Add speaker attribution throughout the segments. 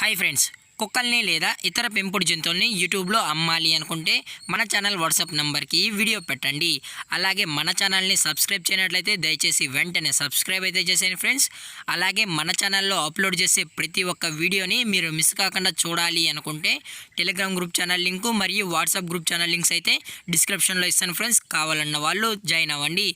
Speaker 1: Hi friends, కుక్కల్ని లేదా ఇతర పెంపుడు జంతువుల్ని యూట్యూబ్లో అమ్మాలి అనుకుంటే మన ఛానల్ వాట్సాప్ నెంబర్కి వీడియో పెట్టండి. అలాగే మన ఛానల్ని సబ్స్క్రైబ్ చేయనట్లయితే దయచేసి వెంటనే సబ్స్క్రైబ్ అయితే చేసేయండి ఫ్రెండ్స్. అలాగే మన ఛానల్లో అప్లోడ్ చేసే ప్రతి ఒక్క వీడియోని మీరు మిస్ కాకుండా చూడాలి అనుకుంటే టెలిగ్రామ్ గ్రూప్ ఛానల్ లింకు మరియు వాట్సాప్ గ్రూప్ ఛానల్ లింక్స్ అయితే డిస్క్రిప్షన్లో ఇస్తాను ఫ్రెండ్స్. కావాలన్న వాళ్ళు జాయిన్ అవ్వండి.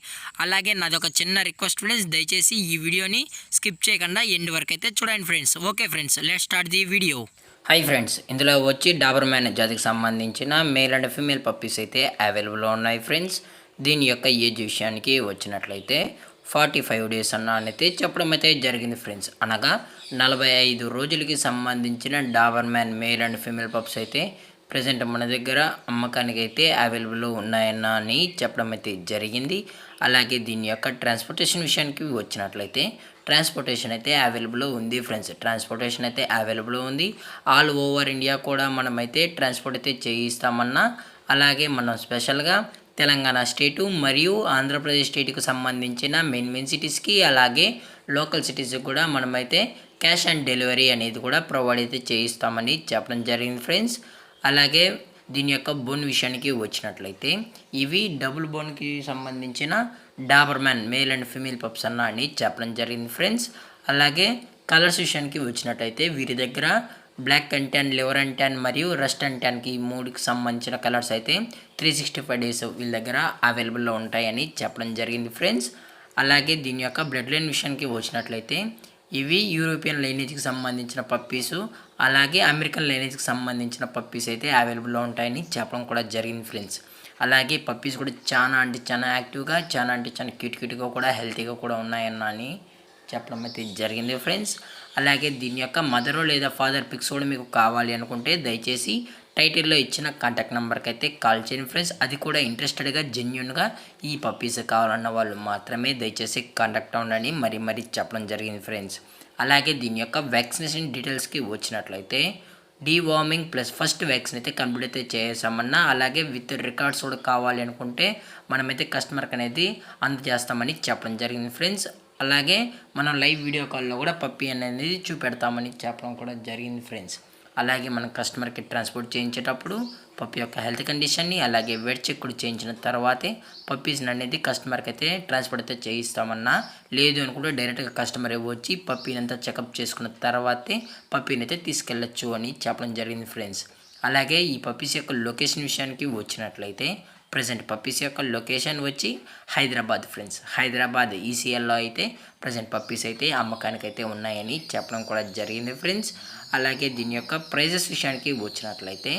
Speaker 1: అలాగే నాదొక చిన్న రిక్వెస్ట్ ఫ్రెండ్స్, దయచేసి ఈ వీడియోని స్కిప్ చేయకుండా ఎండ్ వరకు అయితే చూడండి friends. Okay friends, let's start the video.
Speaker 2: Hi friends, ఇందులో వచ్చి డాబర్మ్యాన్ జాతికి సంబంధించిన మేల్ అండ్ ఫీమేల్ పప్పీస్ అయితే అవైలబుల్లో ఉన్నాయి ఫ్రెండ్స్. దీని యొక్క ఏజ్ విషయానికి వచ్చినట్లయితే 45 డేస్ అయితే చెప్పడం అయితే జరిగింది ఫ్రెండ్స్. అనగా 45 రోజులకి సంబంధించిన Doberman male and female pups అయితే ప్రజెంట్ మన దగ్గర అమ్మకానికి అయితే అవైలబుల్లో ఉన్నాయని చెప్పడం అయితే జరిగింది. అలాగే దీని యొక్క ట్రాన్స్పోర్టేషన్ విషయానికి వచ్చినట్లయితే ట్రాన్స్పోర్టేషన్ అయితే అవైలబుల్ ఉంది ఫ్రెండ్స్. ట్రాన్స్పోర్టేషన్ అయితే అవైలబుల్ ఉంది. ఆల్ ఓవర్ ఇండియా కూడా మనమైతే ట్రాన్స్పోర్ట్ అయితే చేయిస్తామన్నా, అలాగే మనం స్పెషల్గా తెలంగాణ స్టేటు మరియు ఆంధ్రప్రదేశ్ స్టేట్కి సంబంధించిన మెయిన్ సిటీస్కి అలాగే లోకల్ సిటీస్కి కూడా మనమైతే క్యాష్ ఆన్ డెలివరీ అనేది కూడా ప్రొవైడ్ అయితే చేయిస్తామని చెప్పడం జరిగింది ఫ్రెండ్స్. అలాగే దీని యొక్క బోన్ విషయానికి వచ్చినట్లయితే ఇవి డబుల్ బోన్కి సంబంధించిన Doberman male and female pups అని చెప్పడం జరిగింది ఫ్రెండ్స్. అలాగే కలర్స్ విషయానికి వచ్చినట్లయితే వీరి దగ్గర black and tan, liver and tan మరియు రస్ట్ అండ్ ట్యాన్కి మూడుకి సంబంధించిన కలర్స్ అయితే 365 డేస్ వీళ్ళ దగ్గర అవైలబుల్లో ఉంటాయని చెప్పడం జరిగింది ఫ్రెండ్స్. అలాగే దీని యొక్క బ్లడ్ లైన్ విషయానికి వచ్చినట్లయితే ఇవి యూరోపియన్ లైనేజ్కి సంబంధించిన పప్పీసు, అలాగే అమెరికన్ లైనేజ్కి సంబంధించిన పప్పీస్ అయితే అవైలబుల్లో ఉంటాయని చెప్పడం కూడా జరిగింది ఫ్రెండ్స్. అలాగే పప్పీస్ కూడా చాలా యాక్టివ్గా, చాలా క్యూట్గా కూడా హెల్తీగా కూడా ఉన్నాయని చెప్పడం అయితే జరిగింది ఫ్రెండ్స్. అలాగే దీని యొక్క మదర్ లేదా ఫాదర్ పిక్స్ కూడా మీకు కావాలి అనుకుంటే దయచేసి టైటిల్లో ఇచ్చిన కాంటాక్ట్ నెంబర్కి అయితే కాల్ చేయండి ఫ్రెండ్స్. అది కూడా ఇంట్రెస్టెడ్గా జెన్యున్గా ఈ పప్పీస్ కావాలన్న వాళ్ళు మాత్రమే దయచేసి కాంటాక్ట్ అవ్వండి మరీ చెప్పడం జరిగింది ఫ్రెండ్స్. అలాగే దీని యొక్క వ్యాక్సినేషన్ డీటెయిల్స్కి వచ్చినట్లయితే డీవార్మింగ్ ప్లస్ ఫస్ట్ వ్యాక్సిన్ అయితే కంప్లీట్ అయితే చేసామన్నా, అలాగే విత్ రికార్డ్స్ కూడా కావాలి అనుకుంటే మనమైతే కస్టమర్కి అనేది అందజేస్తామని చెప్పడం జరిగింది ఫ్రెండ్స్. అలాగే మనం లైవ్ వీడియో కాల్లో కూడా పప్పీ అనేది చూపెడతామని చెప్పడం కూడా జరిగింది ఫ్రెండ్స్. అలాగే మనం కస్టమర్కి ట్రాన్స్పోర్ట్ చేయించేటప్పుడు పప్పీ యొక్క హెల్త్ కండిషన్ని అలాగే వెయిట్ చెక్ కూడా చేయించిన తర్వాతే పప్పీస్ని అనేది కస్టమర్కి అయితే ట్రాన్స్పోర్ట్ అయితే చేయిస్తామన్నా, లేదు అనుకుంటే డైరెక్ట్గా కస్టమర్ వచ్చి పప్పీని అంతా చెకప్ చేసుకున్న తర్వాతే పప్పీని అయితే తీసుకెళ్ళచ్చు అని చెప్పడం జరిగింది ఫ్రెండ్స్. అలాగే ఈ పప్పీస్ యొక్క లొకేషన్ విషయానికి వచ్చినట్లయితే ప్రజెంట్ పప్పీస్ యొక్క లొకేషన్ వచ్చి హైదరాబాద్ ఫ్రెండ్స్. హైదరాబాద్ ఈసీఎల్లో అయితే ప్రజెంట్ పప్పీస్ అయితే అమ్మకానికి అయితే ఉన్నాయని చెప్పడం కూడా జరిగింది ఫ్రెండ్స్. అలాగే దీని యొక్క ప్రైజెస్ విషయానికి వచ్చినట్లయితే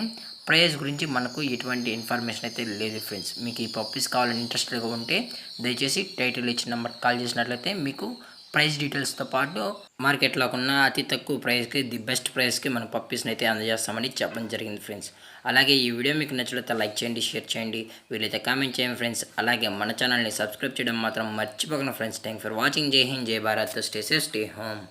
Speaker 2: ప్రైస్ గురించి మనకు ఎటువంటి ఇన్ఫర్మేషన్ అయితే లేదు ఫ్రెండ్స్. మీకు ఈ పప్పీస్ కావాలని ఇంట్రెస్టెడ్గా ఉంటే దయచేసి టైటిల్ ఇచ్చిన నెంబర్ కాల్ చేసినట్లయితే మీకు ప్రైస్ డీటెయిల్స్తో పాటు మార్కెట్లో ఉన్న అతి తక్కువ ప్రైస్కి ది బెస్ట్ ప్రైస్కి మన పప్పీస్ని అయితే అందజేస్తామని చెప్పడం జరిగింది ఫ్రెండ్స్. అలాగే ఈ వీడియో మీకు నచ్చినట్లయితే లైక్ చేయండి, షేర్ చేయండి, వీలైతే కామెంట్ చేయండి ఫ్రెండ్స్. అలాగే మన ఛానల్ని సబ్స్క్రైబ్ చేయడం మాత్రం మర్చిపోకండి ఫ్రెండ్స్. Thank for watching. జై హింద్, జై Bharat, stay safe, stay home.